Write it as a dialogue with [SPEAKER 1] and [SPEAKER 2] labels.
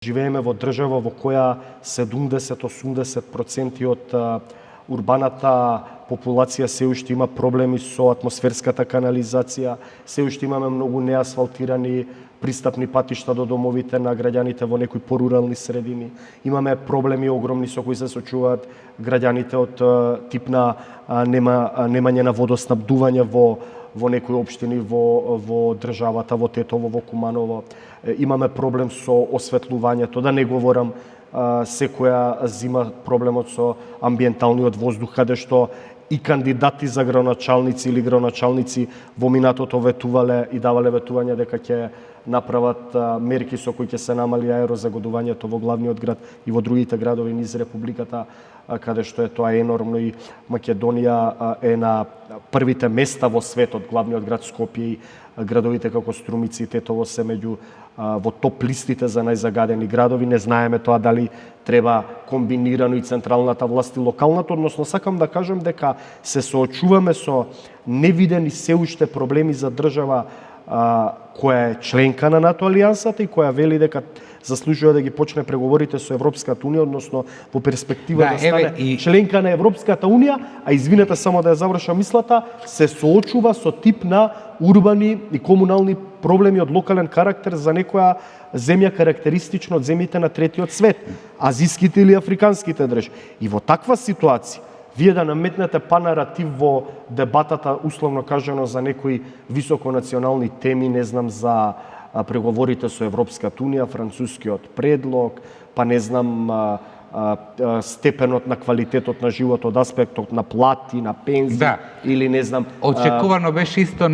[SPEAKER 1] Живееме во држава во која 70-80% од урбаната популација се уште има проблеми со атмосферската канализација, се уште имаме многу неасфалтирани пристапни патишта до домовите на граѓаните во некои порурални средини. Имаме проблеми огромни со кои се соочуваат граѓаните од тип на немање на водоснабдување во некои општини во државата, во Тетово, во Куманово. Имаме проблем со осветлувањето, да не говорам секоја зима проблемот со амбиенталниот воздух, каде што и кандидати за градоначалници или градоначалници во минатото ветувале и давале ветување дека ќе направат мерки со кои ќе се намали аерозагодувањето во главниот град и во другите градови низ републиката, каде што е тоа енормно, и Македонија е на првите места во светот, главниот град Скопје и градовите како Струмици и Тетово се меѓу во топ листите за најзагадени градови. Не знаеме тоа дали треба комбинирано и централната власт и локалната, односно сакам да кажам дека се соочуваме со невидени се уште проблеми за држава која е членка на НАТО алијансата и која вели дека заслужува да ги почне преговорите со Европската унија, односно во перспектива да стане членка на Европската унија, а извинете само да ја завршам мислата, се соочува со тип на урбани и комунални проблеми од локален карактер за некоја земја карактеристично од земјите на третиот свет, азиските или африканските држави. И во таква ситуација вие да наметнете панаратив во дебатата, условно кажано, за некои високонационални теми, не знам, за преговорите со Европската унија, францускиот предлог, па не знам, степенот на квалитетот на живот од аспектот на плати, на пензии, или не знам...
[SPEAKER 2] Очекувано беше исто нешто